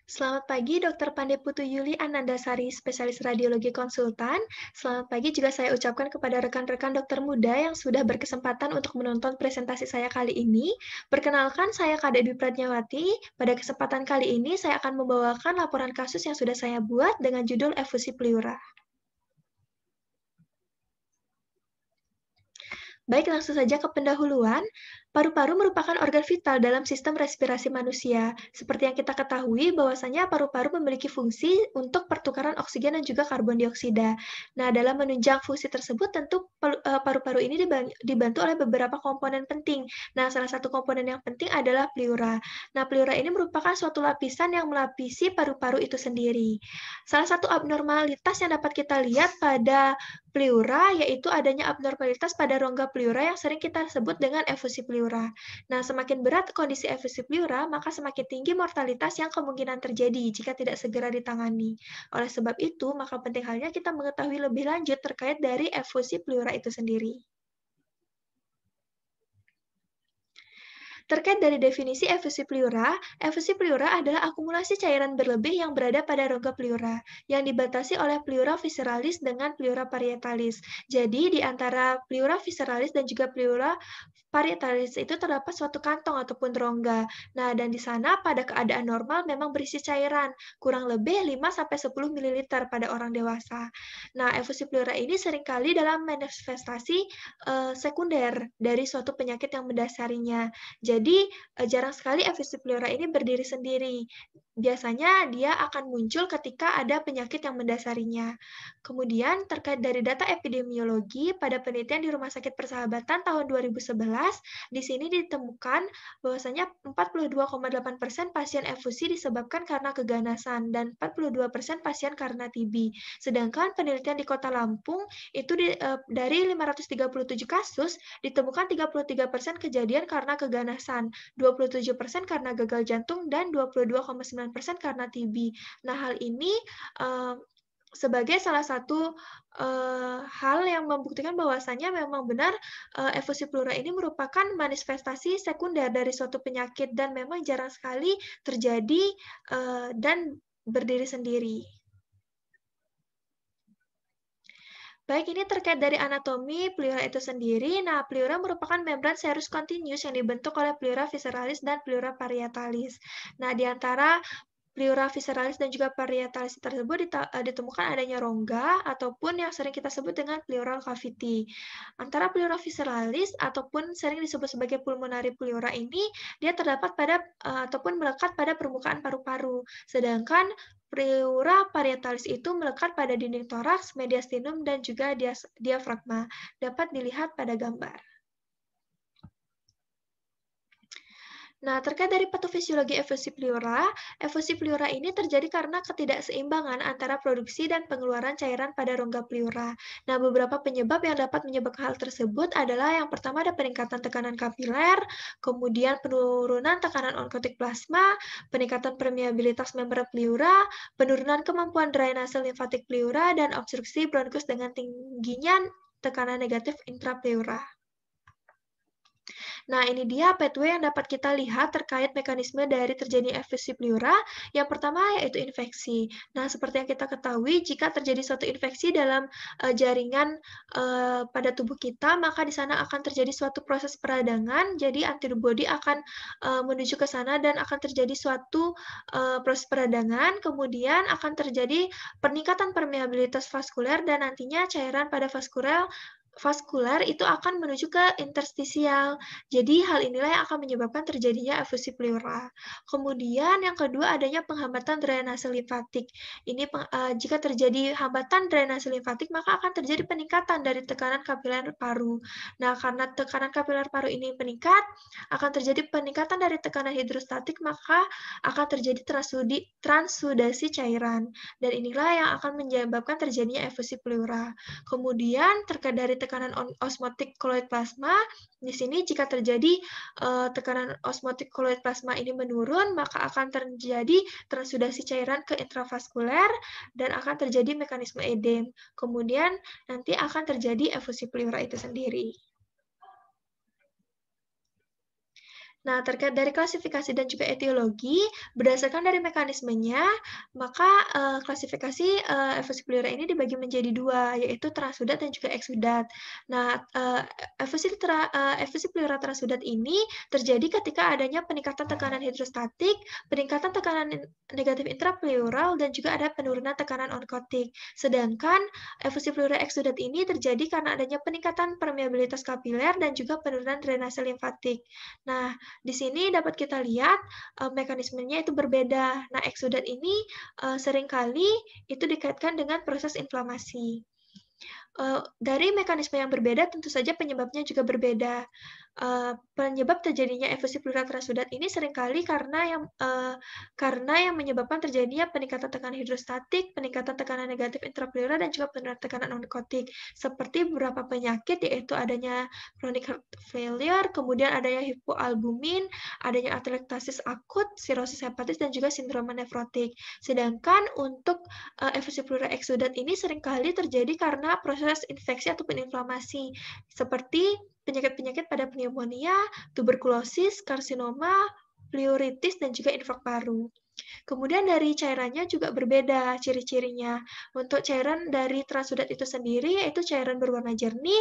Selamat pagi, Dr. Pandeputu Yuli Anandasari, spesialis radiologi konsultan. Selamat pagi juga saya ucapkan kepada rekan-rekan dokter muda yang sudah berkesempatan untuk menonton presentasi saya kali ini. Perkenalkan, saya Kak Debbie Pratnyawati. Pada kesempatan kali ini, saya akan membawakan laporan kasus yang sudah saya buat dengan judul efusi pleura. Baik, langsung saja ke pendahuluan. Paru-paru merupakan organ vital dalam sistem respirasi manusia. Seperti yang kita ketahui, bahwasanya paru-paru memiliki fungsi untuk pertukaran oksigen dan juga karbon dioksida. Nah, dalam menunjang fungsi tersebut, tentu paru-paru ini dibantu oleh beberapa komponen penting. Nah, salah satu komponen yang penting adalah pleura. Nah, pleura ini merupakan suatu lapisan yang melapisi paru-paru itu sendiri. Salah satu abnormalitas yang dapat kita lihat pada pleura yaitu adanya abnormalitas pada rongga pleura yang sering kita sebut dengan efusi pleura. Nah, semakin berat kondisi efusi pleura, maka semakin tinggi mortalitas yang kemungkinan terjadi jika tidak segera ditangani. Oleh sebab itu, maka penting halnya kita mengetahui lebih lanjut terkait dari efusi pleura itu sendiri. Terkait dari definisi efusi pleura adalah akumulasi cairan berlebih yang berada pada rongga pleura, yang dibatasi oleh pleura visceralis dengan pleura parietalis. Jadi, di antara pleura visceralis dan juga pleura parietalis itu terdapat suatu kantong ataupun rongga. Nah, dan di sana pada keadaan normal memang berisi cairan, kurang lebih 5-10 ml pada orang dewasa. Nah, efusi pleura ini seringkali dalam manifestasi sekunder dari suatu penyakit yang mendasarinya. Jadi, jarang sekali efusi pleura ini berdiri sendiri. Biasanya dia akan muncul ketika ada penyakit yang mendasarinya. Kemudian, terkait dari data epidemiologi pada penelitian di Rumah Sakit Persahabatan tahun 2011, di sini ditemukan bahwasanya 42,8% pasien efusi disebabkan karena keganasan dan 42% pasien karena TB. Sedangkan penelitian di Kota Lampung itu dari 537 kasus ditemukan 33% kejadian karena keganasan, 27% karena gagal jantung, dan 22,9% karena TB. Nah, hal ini eee, sebagai salah satu hal yang membuktikan bahwasannya memang benar efusi pleura ini merupakan manifestasi sekunder dari suatu penyakit dan memang jarang sekali terjadi dan berdiri sendiri. Baik, ini terkait dari anatomi pleura itu sendiri. Nah, pleura merupakan membran serus kontinus yang dibentuk oleh pleura visceralis dan pleura parietalis. Nah, di antara pleura visceralis dan juga parietalis tersebut ditemukan adanya rongga ataupun yang sering kita sebut dengan pleural cavity. Antara pleura visceralis ataupun sering disebut sebagai pulmonary pleura ini, dia terdapat pada ataupun melekat pada permukaan paru-paru. Sedangkan pleura parietalis itu melekat pada dinding toraks, mediastinum, dan juga diafragma. Dapat dilihat pada gambar. Nah, terkait dari patofisiologi efusi pleura ini terjadi karena ketidakseimbangan antara produksi dan pengeluaran cairan pada rongga pleura. Nah, beberapa penyebab yang dapat menyebabkan hal tersebut adalah yang pertama ada peningkatan tekanan kapiler, kemudian penurunan tekanan onkotik plasma, peningkatan permeabilitas membran pleura, penurunan kemampuan drainase limfatik pleura, dan obstruksi bronkus dengan tingginya tekanan negatif intrapleura. Nah, ini dia pathway yang dapat kita lihat terkait mekanisme dari terjadinya efusi pleura. Yang pertama yaitu infeksi. Nah, seperti yang kita ketahui, jika terjadi suatu infeksi dalam jaringan pada tubuh kita, maka di sana akan terjadi suatu proses peradangan. Jadi antibodi akan menuju ke sana dan akan terjadi suatu proses peradangan. Kemudian akan terjadi peningkatan permeabilitas vaskuler dan nantinya cairan pada vaskuler itu akan menuju ke interstisial. Jadi hal inilah yang akan menyebabkan terjadinya efusi pleura. Kemudian yang kedua adanya penghambatan drainase limfatik. Jika terjadi hambatan drainase limfatik maka akan terjadi peningkatan dari tekanan kapiler paru. Nah, karena tekanan kapiler paru ini meningkat, akan terjadi peningkatan dari tekanan hidrostatik maka akan terjadi transudasi cairan. Dan inilah yang akan menyebabkan terjadinya efusi pleura. Kemudian terkait dari tekanan osmotik koloid plasma, di sini jika terjadi tekanan osmotik koloid plasma ini menurun, maka akan terjadi transudasi cairan ke intravaskuler dan akan terjadi mekanisme edem. Kemudian nanti akan terjadi efusi pleura itu sendiri. Nah, terkait dari klasifikasi dan juga etiologi, berdasarkan dari mekanismenya, maka klasifikasi efusi pleura ini dibagi menjadi dua, yaitu transudat dan juga eksudat. Nah, efusi pleura transudat ini terjadi ketika adanya peningkatan tekanan hidrostatik, peningkatan tekanan negatif intrapleural, dan juga ada penurunan tekanan onkotik. Sedangkan efusi pleura eksudat ini terjadi karena adanya peningkatan permeabilitas kapiler dan juga penurunan drainase limfatik. Nah, di sini dapat kita lihat, mekanismenya itu berbeda. Nah, eksudat ini, seringkali itu dikaitkan dengan proses inflamasi. Dari mekanisme yang berbeda tentu saja penyebabnya juga berbeda. Penyebab terjadinya efusi pleura transudat ini seringkali karena yang menyebabkan terjadinya peningkatan tekanan hidrostatik, peningkatan tekanan negatif intrapleural, dan juga penurunan tekanan onkotik. Seperti beberapa penyakit yaitu adanya chronic heart failure, kemudian adanya hipoalbumin, adanya atelektasis akut, sirosis hepatis, dan juga sindroma nefrotik. Sedangkan untuk efusi pleura eksudat ini seringkali terjadi karena proses infeksi ataupun inflamasi, seperti penyakit-penyakit pada pneumonia, tuberkulosis, karsinoma, pleuritis, dan juga infak paru. Kemudian dari cairannya juga berbeda ciri-cirinya. Untuk cairan dari transudat itu sendiri yaitu cairan berwarna jernih,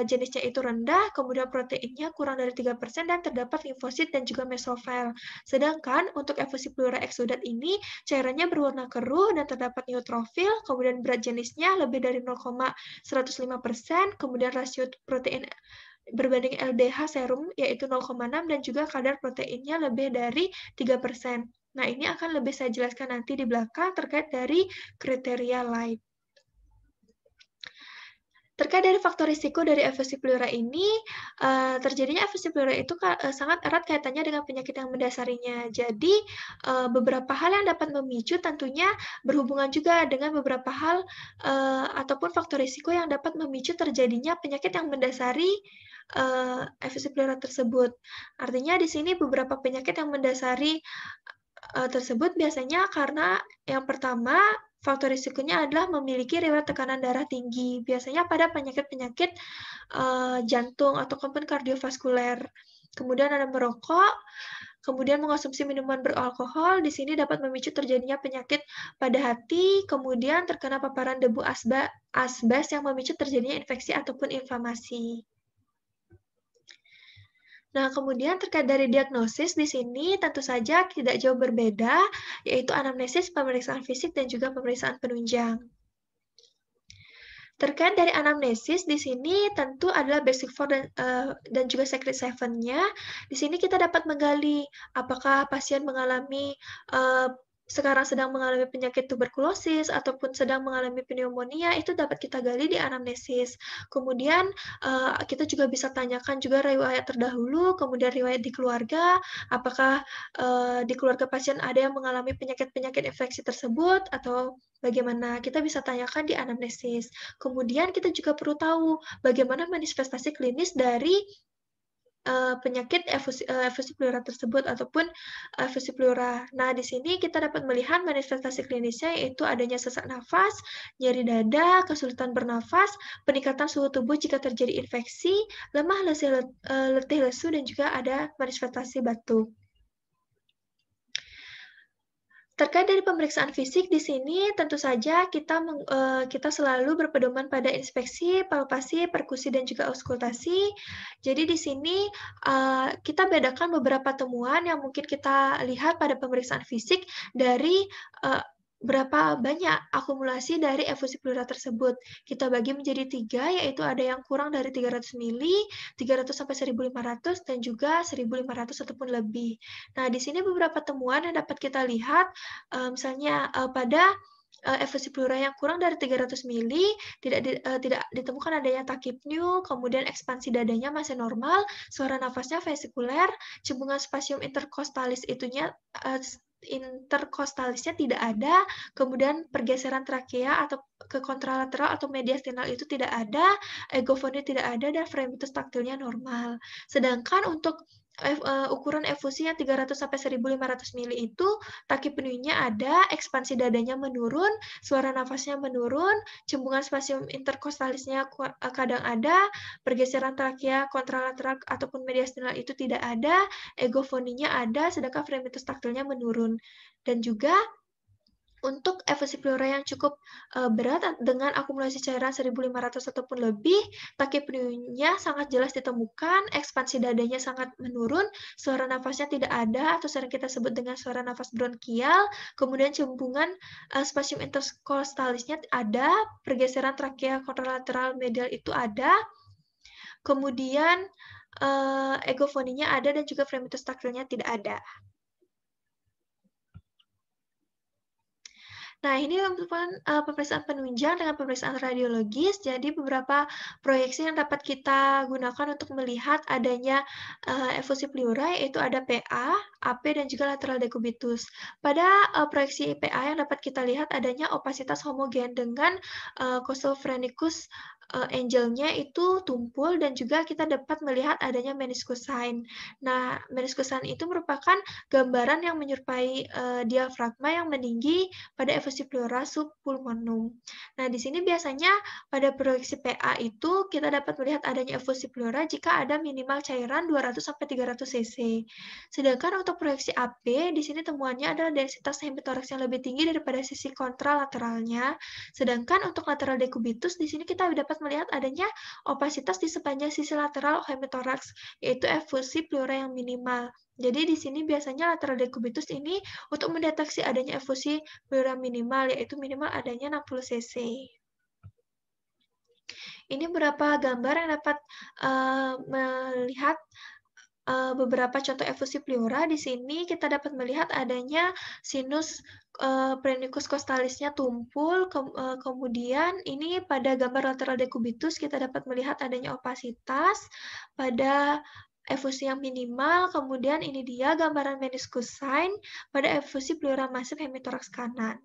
jenisnya itu rendah, kemudian proteinnya kurang dari 3% dan terdapat limfosit dan juga mesofil. Sedangkan untuk efusi pleura eksudat ini cairannya berwarna keruh dan terdapat neutrofil, kemudian berat jenisnya lebih dari 0,105%, kemudian rasio protein berbanding LDH serum yaitu 0,6 dan juga kadar proteinnya lebih dari 3%. Nah, ini akan lebih saya jelaskan nanti di belakang terkait dari kriteria lain. Terkait dari faktor risiko dari efusi pleura ini, terjadinya efusi pleura itu sangat erat kaitannya dengan penyakit yang mendasarinya. Jadi, beberapa hal yang dapat memicu tentunya berhubungan juga dengan beberapa hal ataupun faktor risiko yang dapat memicu terjadinya penyakit yang mendasari efusi pleura tersebut. Artinya di sini beberapa penyakit yang mendasari tersebut biasanya karena yang pertama, faktor risikonya adalah memiliki riwayat tekanan darah tinggi, biasanya pada penyakit-penyakit jantung ataupun kardiovaskuler. Kemudian ada merokok, kemudian mengonsumsi minuman beralkohol, di sini dapat memicu terjadinya penyakit pada hati, kemudian terkena paparan debu asbes yang memicu terjadinya infeksi ataupun inflamasi. Nah, kemudian terkait dari diagnosis di sini tentu saja tidak jauh berbeda, yaitu anamnesis, pemeriksaan fisik, dan juga pemeriksaan penunjang. Terkait dari anamnesis, di sini tentu adalah basic four dan juga secret seven-nya. Di sini kita dapat menggali apakah pasien mengalami sekarang sedang mengalami penyakit tuberkulosis ataupun sedang mengalami pneumonia, itu dapat kita gali di anamnesis. Kemudian kita juga bisa tanyakan juga riwayat terdahulu, kemudian riwayat di keluarga, apakah di keluarga pasien ada yang mengalami penyakit-penyakit infeksi tersebut atau bagaimana, kita bisa tanyakan di anamnesis. Kemudian kita juga perlu tahu bagaimana manifestasi klinis dari penyakit efusi pleura tersebut ataupun efusi pleura. Nah, di sini kita dapat melihat manifestasi klinisnya yaitu adanya sesak nafas, nyeri dada, kesulitan bernafas, peningkatan suhu tubuh jika terjadi infeksi, lemah letih lesu, dan juga ada manifestasi batuk. Terkait dari pemeriksaan fisik di sini tentu saja kita selalu berpedoman pada inspeksi, palpasi, perkusi, dan juga auskultasi. Jadi di sini kita bedakan beberapa temuan yang mungkin kita lihat pada pemeriksaan fisik dari berapa banyak akumulasi dari efusi pleura tersebut. Kita bagi menjadi 3, yaitu ada yang kurang dari 300 mili, 300 sampai 1.500, dan juga 1.500 ataupun lebih. Nah, di sini beberapa temuan yang dapat kita lihat, misalnya pada efusi pleura yang kurang dari 300 mili, tidak ditemukan adanya tachypnea, kemudian ekspansi dadanya masih normal, suara nafasnya vesikuler, cembungan spasium interkostalisnya tidak ada, kemudian pergeseran trakea atau ke kontralateral atau mediastinal itu tidak ada, egofoni tidak ada, dan fremitus taktilnya normal. Sedangkan untuk ukuran efusi yang 300 sampai 1.500 mili itu taki penuhnya ada, ekspansi dadanya menurun, suara nafasnya menurun, cembungan spasium interkostalisnya kadang ada, pergeseran trakea kontralateral ataupun mediastinal itu tidak ada, egofoninya ada, sedangkan fremitus taktilnya menurun. Dan juga untuk efusi pleura yang cukup berat dengan akumulasi cairan 1.500 ataupun lebih, takipenuhnya sangat jelas ditemukan, ekspansi dadanya sangat menurun, suara nafasnya tidak ada atau sering kita sebut dengan suara nafas bronkial, kemudian cembungan spasium interkostalisnya ada, pergeseran trakea kontralateral medial itu ada, kemudian egofoninya ada dan juga fremitus taktilnya tidak ada. Nah, ini merupakan pemeriksaan penunjang dengan pemeriksaan radiologis. Jadi, beberapa proyeksi yang dapat kita gunakan untuk melihat adanya efusi pleura, yaitu ada PA, AP, dan juga lateral decubitus. Pada proyeksi PA yang dapat kita lihat adanya opasitas homogen dengan costal phrenicus angle-nya itu tumpul dan juga kita dapat melihat adanya meniscus sign. Nah, meniscus sign itu merupakan gambaran yang menyerupai diafragma yang meninggi pada efusi pleura subpulmonum. Nah, di sini biasanya pada proyeksi PA itu kita dapat melihat adanya efusi pleura jika ada minimal cairan 200 sampai 300 cc. Sedangkan untuk proyeksi AP, di sini temuannya adalah densitas hemitoraks yang lebih tinggi daripada sisi kontralateralnya. Sedangkan untuk lateral decubitus di sini kita dapat melihat adanya opasitas di sepanjang sisi lateral hemitoraks, yaitu efusi pleura yang minimal. Jadi di sini biasanya lateral decubitus ini untuk mendeteksi adanya efusi pleura minimal, yaitu minimal adanya 60 cc. Ini beberapa gambar yang dapat melihat beberapa contoh efusi pleura. Di sini kita dapat melihat adanya sinus phrenicus costalisnya tumpul, kemudian ini pada gambar lateral decubitus kita dapat melihat adanya opasitas pada efusi yang minimal, kemudian ini dia gambaran meniscus sign pada efusi pleura masif hemitoraks kanan.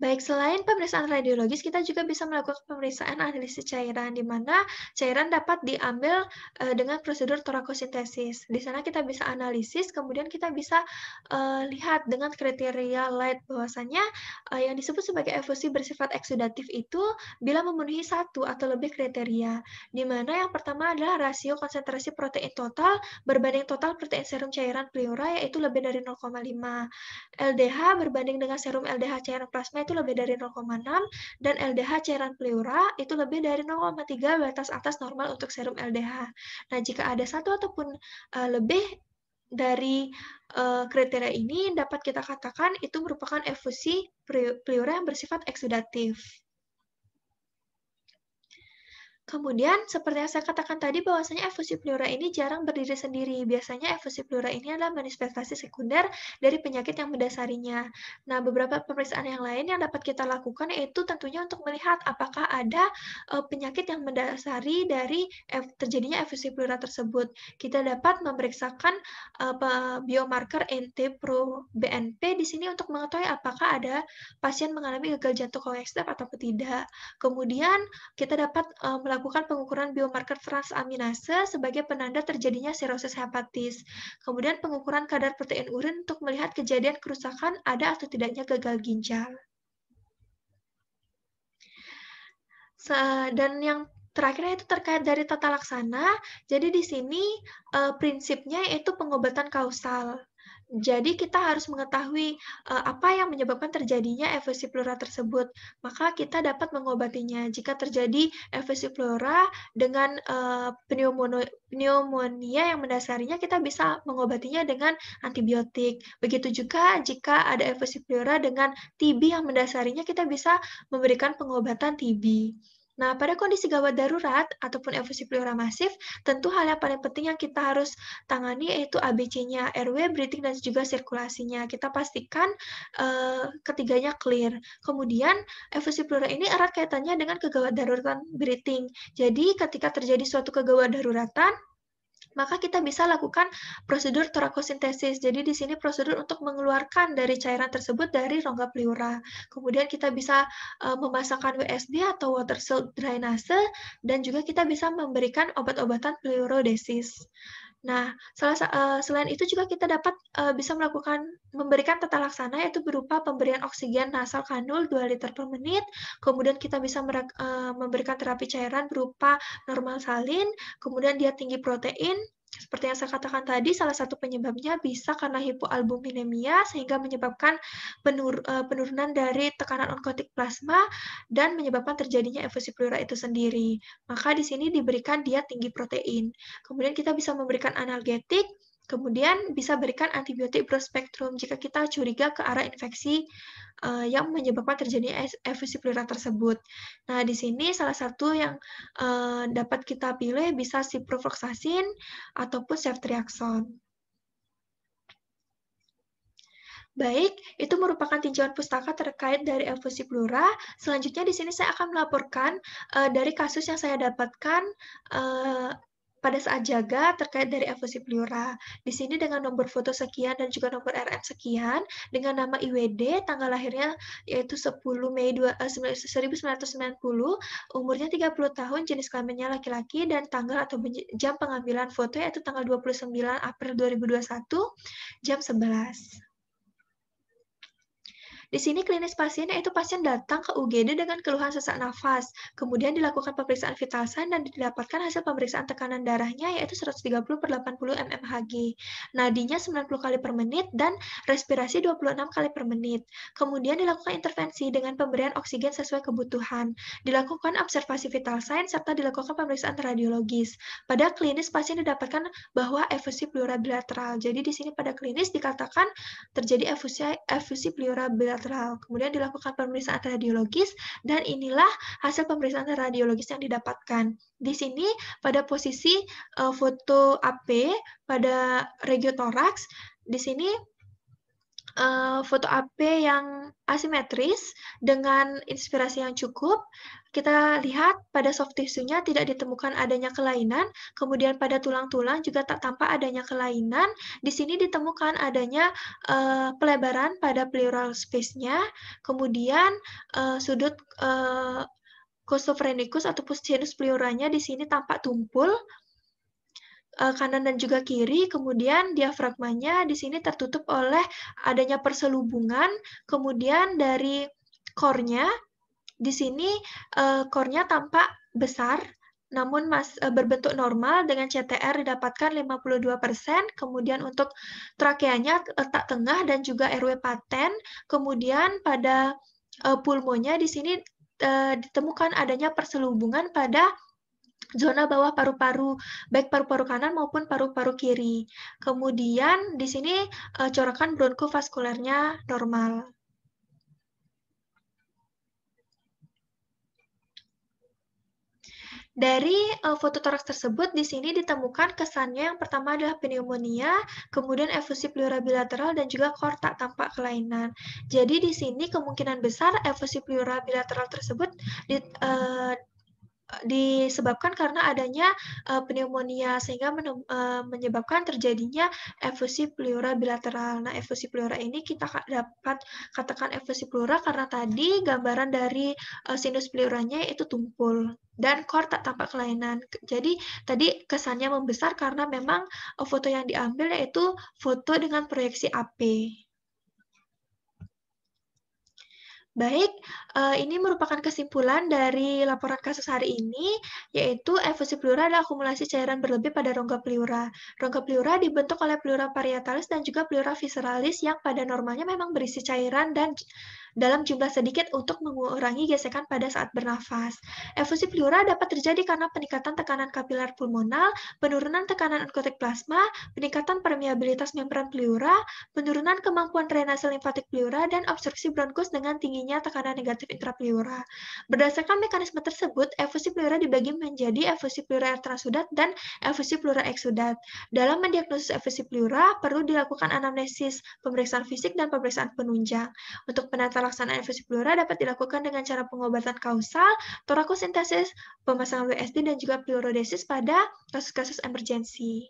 Baik, selain pemeriksaan radiologis, kita juga bisa melakukan pemeriksaan analisis cairan, di mana cairan dapat diambil dengan prosedur torakosintesis. Di sana kita bisa analisis, kemudian kita bisa lihat dengan kriteria light bahwasanya yang disebut sebagai efusi bersifat eksudatif itu bila memenuhi satu atau lebih kriteria, di mana yang pertama adalah rasio konsentrasi protein total berbanding total protein serum cairan pleura, yaitu lebih dari 0,5. LDH berbanding dengan serum LDH cairan plasma itu lebih dari 0,6 dan LDH cairan pleura itu lebih dari 0,3 batas atas normal untuk serum LDH. Nah, jika ada satu ataupun lebih dari kriteria ini dapat kita katakan itu merupakan efusi pleura yang bersifat eksudatif. Kemudian, seperti yang saya katakan tadi, bahwasanya efusi pleura ini jarang berdiri sendiri. Biasanya efusi pleura ini adalah manifestasi sekunder dari penyakit yang mendasarinya. Nah, beberapa pemeriksaan yang lain yang dapat kita lakukan yaitu tentunya untuk melihat apakah ada penyakit yang mendasari dari terjadinya efusi pleura tersebut. Kita dapat memeriksakan biomarker NT-proBNP di sini untuk mengetahui apakah ada pasien mengalami gagal jantung kongestif ataupun tidak. Kemudian, kita dapat melakukan pengukuran biomarker transaminase sebagai penanda terjadinya sirosis hepatis. Kemudian pengukuran kadar protein urin untuk melihat kejadian kerusakan ada atau tidaknya gagal ginjal. Dan yang terakhir itu terkait dari tata laksana. Jadi di sini prinsipnya yaitu pengobatan kausal. Jadi kita harus mengetahui apa yang menyebabkan terjadinya efusi pleura tersebut. Maka kita dapat mengobatinya. Jika terjadi efusi pleura dengan pneumonia yang mendasarinya, kita bisa mengobatinya dengan antibiotik. Begitu juga jika ada efusi pleura dengan TB yang mendasarinya, kita bisa memberikan pengobatan TB. Nah, pada kondisi gawat darurat ataupun efusi pleura masif, tentu hal yang paling penting yang kita harus tangani yaitu ABC-nya, RW, breathing, dan juga sirkulasinya. Kita pastikan ketiganya clear. Kemudian, efusi pleura ini erat kaitannya dengan kegawat daruratan breathing. Jadi, ketika terjadi suatu kegawat daruratan, maka kita bisa lakukan prosedur torakosintesis. Jadi di sini prosedur untuk mengeluarkan dari cairan tersebut dari rongga pleura. Kemudian kita bisa memasangkan WSD atau water salt drainase, dan juga kita bisa memberikan obat-obatan pleurodesis. Nah, selain itu juga kita dapat bisa memberikan tata laksana, yaitu berupa pemberian oksigen nasal kanul 2 liter per menit, kemudian kita bisa memberikan terapi cairan berupa normal salin, kemudian dia tinggi protein. Seperti yang saya katakan tadi, salah satu penyebabnya bisa karena hipoalbuminemia, sehingga menyebabkan penurunan dari tekanan onkotik plasma dan menyebabkan terjadinya efusi pleura itu sendiri. Maka di sini diberikan diet tinggi protein. Kemudian kita bisa memberikan analgetik, kemudian bisa berikan antibiotik broad spectrum jika kita curiga ke arah infeksi yang menyebabkan terjadinya efusi pleura tersebut. Nah, di sini salah satu yang dapat kita pilih bisa ciprofloxacin ataupun ceftriaxone. Baik, itu merupakan tinjauan pustaka terkait dari efusi pleura. Selanjutnya di sini saya akan melaporkan dari kasus yang saya dapatkan pada saat jaga terkait dari efusi pleura. Di sini dengan nomor foto sekian dan juga nomor RM sekian, dengan nama IWD, tanggal lahirnya yaitu 10 Mei 1990, umurnya 30 tahun, jenis kelaminnya laki-laki, dan tanggal atau jam pengambilan foto yaitu tanggal 29 April 2021, jam 11. Di sini klinis pasien yaitu pasien datang ke UGD dengan keluhan sesak nafas. Kemudian dilakukan pemeriksaan vital sign dan didapatkan hasil pemeriksaan tekanan darahnya yaitu 130/80 mmHg. Nadinya 90 kali per menit dan respirasi 26 kali per menit. Kemudian dilakukan intervensi dengan pemberian oksigen sesuai kebutuhan. Dilakukan observasi vital sign serta dilakukan pemeriksaan radiologis. Pada klinis pasien didapatkan bahwa efusi pleura bilateral. Jadi di sini pada klinis dikatakan terjadi efusi pleura bilateral. Kemudian dilakukan pemeriksaan radiologis, dan inilah hasil pemeriksaan radiologis yang didapatkan. Di sini pada posisi foto AP pada regiotoraks, di sini foto AP yang asimetris dengan inspirasi yang cukup. Kita lihat pada soft tissue-nya tidak ditemukan adanya kelainan, kemudian pada tulang-tulang juga tak tampak adanya kelainan. Di sini ditemukan adanya pelebaran pada pleural space-nya, kemudian sudut costophrenicus ataupun sinus pleuranya di sini tampak tumpul, kanan dan juga kiri, kemudian diafragmanya di sini tertutup oleh adanya perselubungan, kemudian dari core-nya, di sini core-nya tampak besar, namun berbentuk normal dengan CTR didapatkan 52%, kemudian untuk trakeanya letak tengah dan juga airway paten, kemudian pada pulmonya di sini ditemukan adanya perselubungan pada zona bawah paru-paru, baik paru-paru kanan maupun paru-paru kiri. Kemudian di sini corakan bronkofaskulernya normal. Dari foto toraks tersebut, di sini ditemukan kesannya yang pertama adalah pneumonia, kemudian efusi pleura bilateral, dan juga core tak tampak kelainan. Jadi di sini kemungkinan besar efusi pleura bilateral tersebut disebabkan karena adanya pneumonia, sehingga menyebabkan terjadinya efusi pleura bilateral. Nah, efusi pleura ini kita dapat katakan efusi pleura karena tadi gambaran dari sinus pleuranya itu tumpul dan core tak tampak kelainan. Jadi tadi kesannya membesar karena memang foto yang diambil yaitu foto dengan proyeksi AP. Baik, ini merupakan kesimpulan dari laporan kasus hari ini, yaitu efusi pleura adalah akumulasi cairan berlebih pada rongga pleura. Rongga pleura dibentuk oleh pleura parietalis dan juga pleura visceralis yang pada normalnya memang berisi cairan dan dalam jumlah sedikit untuk mengurangi gesekan pada saat bernafas. Efusi pleura dapat terjadi karena peningkatan tekanan kapiler pulmonal, penurunan tekanan onkotik plasma, peningkatan permeabilitas membran pleura, penurunan kemampuan drainase limfatik pleura, dan obstruksi bronkus dengan tingginya tekanan negatif intrapleura. Berdasarkan mekanisme tersebut, efusi pleura dibagi menjadi efusi pleura transuddat dan efusi pleura eksudat. Dalam mendiagnosis efusi pleura, perlu dilakukan anamnesis, pemeriksaan fisik, dan pemeriksaan penunjang. Untuk penata laksanaan efusi pleura dapat dilakukan dengan cara pengobatan kausal, torakosintesis, pemasangan WSD, dan juga pleurodesis pada kasus-kasus emergensi.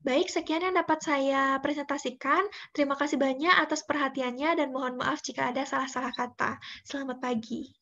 Baik, sekian yang dapat saya presentasikan. Terima kasih banyak atas perhatiannya dan mohon maaf jika ada salah-salah kata. Selamat pagi.